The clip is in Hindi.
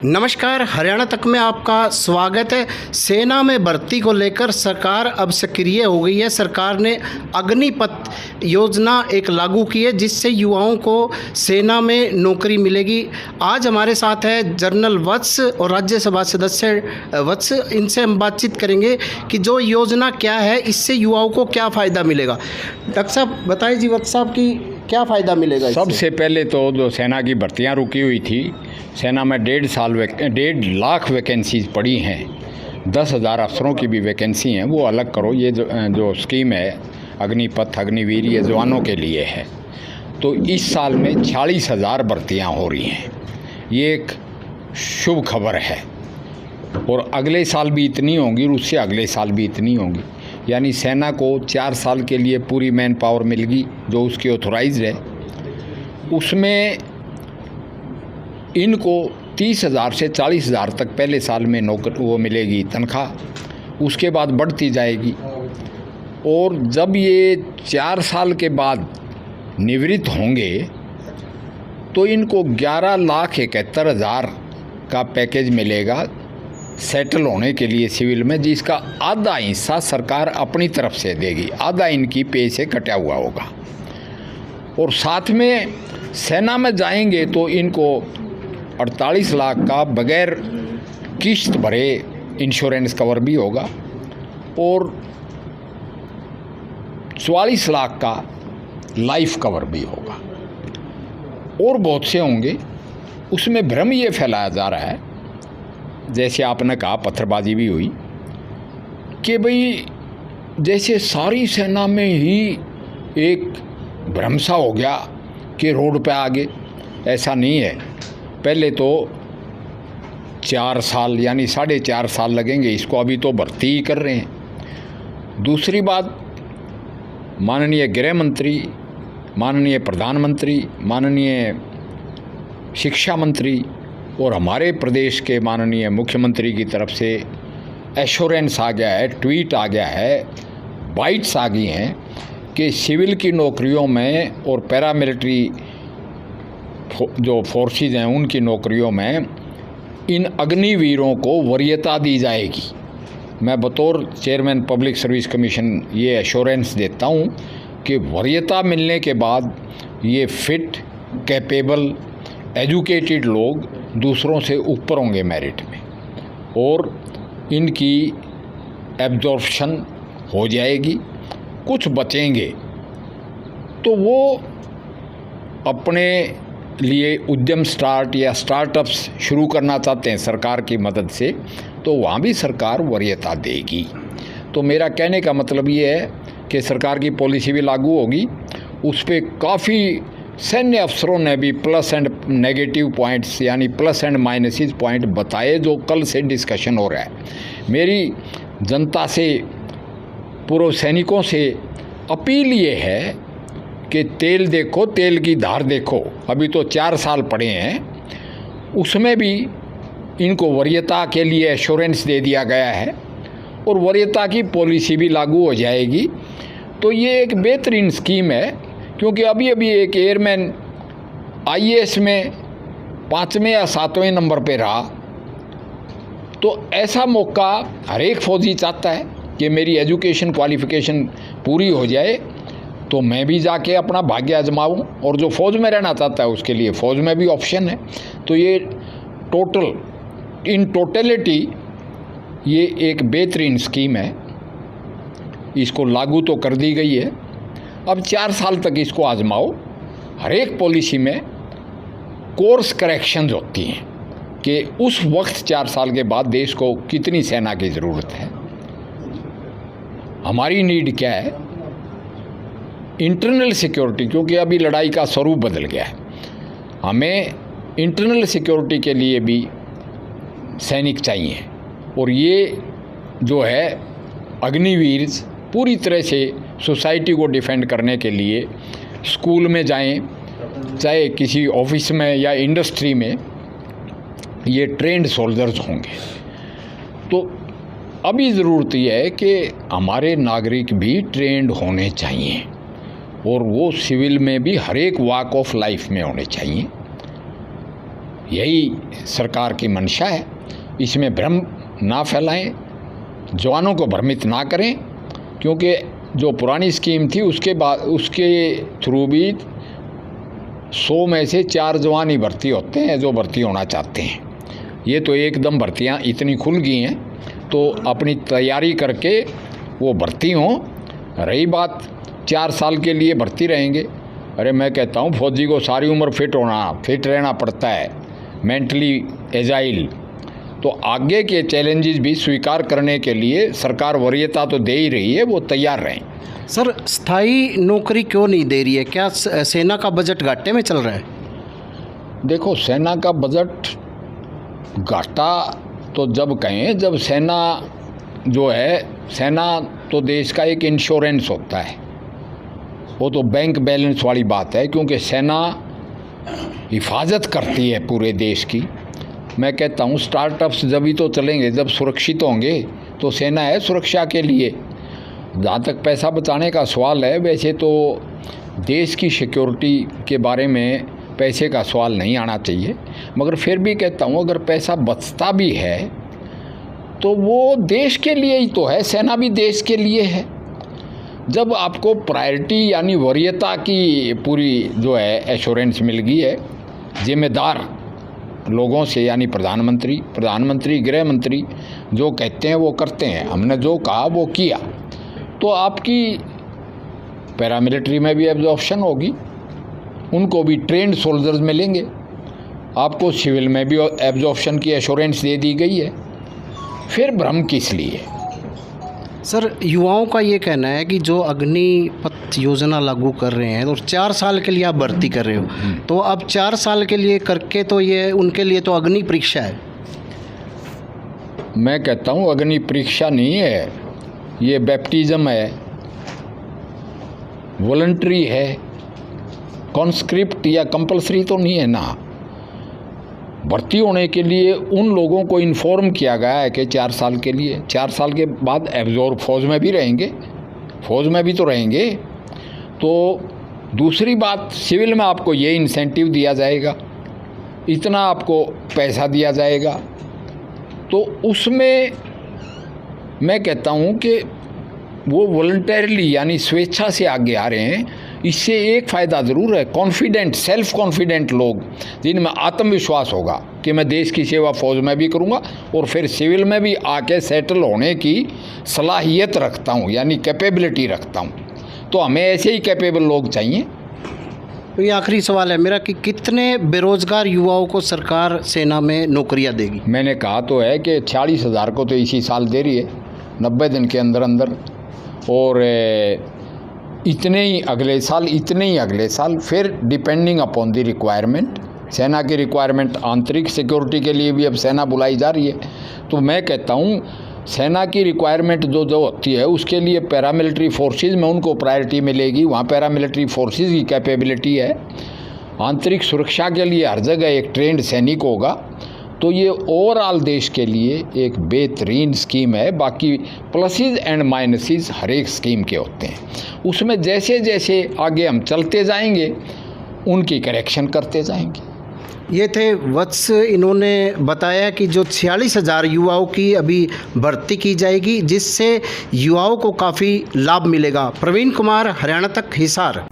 नमस्कार, हरियाणा तक में आपका स्वागत है। सेना में भर्ती को लेकर सरकार अब सक्रिय हो गई है। सरकार ने अग्निपथ योजना एक लागू की है जिससे युवाओं को सेना में नौकरी मिलेगी। आज हमारे साथ है जनरल वत्स और राज्यसभा सदस्य वत्स। इनसे हम बातचीत करेंगे कि जो योजना क्या है, इससे युवाओं को क्या फ़ायदा मिलेगा। डॉक्टर साहब बताइए जी, वत्स साहब की क्या फ़ायदा मिलेगा। सबसे पहले तो जो सेना की भर्तियां रुकी हुई थी, सेना में 1.5 लाख वैकेंसीज पड़ी हैं। 10,000 अफसरों की भी वैकेंसी हैं, वो अलग करो। ये जो स्कीम है अग्निपथ अग्निवीर, ये जवानों के लिए है। तो इस साल में 46,000 भर्तियां हो रही हैं। ये एक शुभ खबर है और अगले साल भी इतनी होंगी और उससे अगले साल भी इतनी होंगी। यानी सेना को 4 साल के लिए पूरी मैन पावर मिलेगी जो उसकी ऑथोराइज्ड है। उसमें इनको 30,000 से 40,000 तक पहले साल में वो मिलेगी तनख्वाह, उसके बाद बढ़ती जाएगी। और जब ये 4 साल के बाद निवृत्त होंगे तो इनको 11,71,000 का पैकेज मिलेगा सेटल होने के लिए सिविल में, जिसका आधा हिस्सा सरकार अपनी तरफ से देगी, आधा इनकी पे से कटा हुआ होगा। और साथ में सेना में जाएंगे तो इनको 48 लाख का बगैर किश्त भरे इंश्योरेंस कवर भी होगा और 44 लाख का लाइफ कवर भी होगा और बहुत से होंगे। उसमें भ्रम ये फैलाया जा रहा है, जैसे आपने कहा पत्थरबाजी भी हुई, कि भाई जैसे सारी सेना में ही एक भ्रम सा हो गया कि रोड पे आगे। ऐसा नहीं है। पहले तो 4 साल यानी 4.5 साल लगेंगे इसको, अभी तो भर्ती ही कर रहे हैं। दूसरी बात, माननीय गृह मंत्री, माननीय प्रधानमंत्री, माननीय शिक्षा मंत्री और हमारे प्रदेश के माननीय मुख्यमंत्री की तरफ से एश्योरेंस आ गया है, ट्वीट आ गया है, बाइट्स आ गई हैं कि सिविल की नौकरियों में और पैरामिलिट्री जो फोर्सेस हैं उनकी नौकरियों में इन अग्निवीरों को वरीयता दी जाएगी। मैं बतौर चेयरमैन पब्लिक सर्विस कमीशन ये एश्योरेंस देता हूँ कि वरीयता मिलने के बाद ये फिट, कैपेबल, एजुकेटेड लोग दूसरों से ऊपर होंगे मेरिट में और इनकी एब्जॉर्प्शन हो जाएगी। कुछ बचेंगे तो वो अपने लिए उद्यम स्टार्ट या स्टार्टअप्स शुरू करना चाहते हैं सरकार की मदद से, तो वहाँ भी सरकार वरीयता देगी। तो मेरा कहने का मतलब ये है कि सरकार की पॉलिसी भी लागू होगी। उस पर काफ़ी सैन्य अफसरों ने भी प्लस एंड नेगेटिव पॉइंट्स यानी प्लस एंड माइनसेस पॉइंट बताए, जो कल से डिस्कशन हो रहा है। मेरी जनता से, पूर्व सैनिकों से अपील ये है कि तेल देखो, तेल की धार देखो। अभी तो 4 साल पड़े हैं, उसमें भी इनको वरीयता के लिए एश्योरेंस दे दिया गया है और वरीयता की पॉलिसी भी लागू हो जाएगी। तो ये एक बेहतरीन स्कीम है, क्योंकि अभी अभी एक एयरमैन IAS में 5वें या 7वें नंबर पे रहा। तो ऐसा मौका हर एक फौजी चाहता है कि मेरी एजुकेशन क्वालिफ़िकेशन पूरी हो जाए तो मैं भी जाके अपना भाग्य आजमाऊं, और जो फ़ौज में रहना चाहता है उसके लिए फ़ौज में भी ऑप्शन है। तो ये इन टोटलिटी ये एक बेहतरीन स्कीम है। इसको लागू तो कर दी गई है, अब 4 साल तक इसको आजमाओ। हर एक पॉलिसी में कोर्स करेक्शंस होती हैं कि उस वक्त 4 साल के बाद देश को कितनी सेना की ज़रूरत है, हमारी नीड क्या है, इंटरनल सिक्योरिटी, क्योंकि अभी लड़ाई का स्वरूप बदल गया है। हमें इंटरनल सिक्योरिटी के लिए भी सैनिक चाहिए और ये जो है अग्निवीर पूरी तरह से सोसाइटी को डिफेंड करने के लिए स्कूल में जाएं, चाहे किसी ऑफिस में या इंडस्ट्री में, ये ट्रेंड सोल्जर्स होंगे। तो अभी ज़रूरत यह है कि हमारे नागरिक भी ट्रेंड होने चाहिए और वो सिविल में भी हर एक वॉक ऑफ लाइफ में होने चाहिए। यही सरकार की मंशा है। इसमें भ्रम ना फैलाएं, जवानों को भ्रमित ना करें, क्योंकि जो पुरानी स्कीम थी उसके थ्रू भी 100 में से 4 जवान ही भर्ती होते हैं जो भर्ती होना चाहते हैं। ये तो एकदम भर्तियां इतनी खुल गई हैं, तो अपनी तैयारी करके वो भर्ती हों। रही बात 4 साल के लिए भर्ती रहेंगे, अरे मैं कहता हूँ फौजी को सारी उम्र फिट रहना पड़ता है, मेंटली एजाइल। तो आगे के चैलेंजेस भी स्वीकार करने के लिए सरकार वरीयता तो दे ही रही है, वो तैयार रहें। सर, स्थायी नौकरी क्यों नहीं दे रही है? क्या सेना का बजट घाटे में चल रहा है? देखो, सेना का बजट घाटा तो जब कहें, जब सेना जो है, सेना तो देश का एक इंश्योरेंस होता है, वो तो बैंक बैलेंस वाली बात है, क्योंकि सेना हिफाजत करती है पूरे देश की। मैं कहता हूँ स्टार्टअप्स जब ही तो चलेंगे जब सुरक्षित होंगे, तो सेना है सुरक्षा के लिए। जहाँ तक पैसा बचाने का सवाल है, वैसे तो देश की सिक्योरिटी के बारे में पैसे का सवाल नहीं आना चाहिए, मगर फिर भी कहता हूँ अगर पैसा बचता भी है तो वो देश के लिए ही तो है, सेना भी देश के लिए है। जब आपको प्रायोरिटी यानी वरीयता की पूरी जो है एश्योरेंस मिल गई है जिम्मेदार लोगों से, यानी प्रधानमंत्री गृह मंत्री जो कहते हैं वो करते हैं, हमने जो कहा वो किया, तो आपकी पैरामिलिट्री में भी एब्जॉर्प्शन होगी, उनको भी ट्रेंड सोल्जर्स मिलेंगे, आपको सिविल में भी एब्जॉर्प्शन की एश्योरेंस दे दी गई है। फिर भ्रम किस लिए? सर, युवाओं का ये कहना है कि जो अग्निपथ योजना लागू कर रहे हैं और 4 साल के लिए आप भर्ती कर रहे हो, तो अब 4 साल के लिए करके तो ये उनके लिए तो अग्नि परीक्षा है। मैं कहता हूँ अग्नि परीक्षा नहीं है, ये बैप्टिज्म है, वॉलंटरी है, कॉन्स्क्रिप्ट या कंपलसरी तो नहीं है ना। भर्ती होने के लिए उन लोगों को इन्फॉर्म किया गया है कि 4 साल के लिए, 4 साल के बाद एब्जॉर्ब फौज में भी रहेंगे, फौज में भी तो रहेंगे। तो दूसरी बात, सिविल में आपको ये इंसेंटिव दिया जाएगा, इतना आपको पैसा दिया जाएगा, तो उसमें मैं कहता हूँ कि वो वॉलंटरीली यानी स्वेच्छा से आगे आ रहे हैं। इससे एक फ़ायदा ज़रूर है, कॉन्फिडेंट, सेल्फ कॉन्फिडेंट लोग जिनमें आत्मविश्वास होगा कि मैं देश की सेवा फौज में भी करूँगा और फिर सिविल में भी आके सेटल होने की सलाहियत रखता हूँ, यानी कैपेबिलिटी रखता हूँ। तो हमें ऐसे ही कैपेबल लोग चाहिए। तो ये आखिरी सवाल है मेरा कि कितने बेरोजगार युवाओं को सरकार सेना में नौकरियां देगी? मैंने कहा तो है कि 46,000 को तो इसी साल दे रही है, 90 दिन के अंदर अंदर, और इतने ही अगले साल, फिर डिपेंडिंग अपॉन द रिक्वायरमेंट। सेना की रिक्वायरमेंट आंतरिक सिक्योरिटी के लिए भी अब सेना बुलाई जा रही है। तो मैं कहता हूँ सेना की रिक्वायरमेंट जो होती है उसके लिए पैरामिलिट्री फोर्सेस में उनको प्रायोरिटी मिलेगी, वहाँ पैरामिलिट्री फोर्सेस की कैपेबिलिटी है। आंतरिक सुरक्षा के लिए हर जगह एक ट्रेंड सैनिक होगा। तो ये ओवरऑल देश के लिए एक बेहतरीन स्कीम है। बाकी प्लसेस एंड माइनसेस हर एक स्कीम के होते हैं, उसमें जैसे जैसे आगे हम चलते जाएंगे उनकी करेक्शन करते जाएंगे। ये थे वत्स, इन्होंने बताया कि जो 46,000 युवाओं की अभी भर्ती की जाएगी, जिससे युवाओं को काफ़ी लाभ मिलेगा। प्रवीण कुमार, हरियाणा तक, हिसार।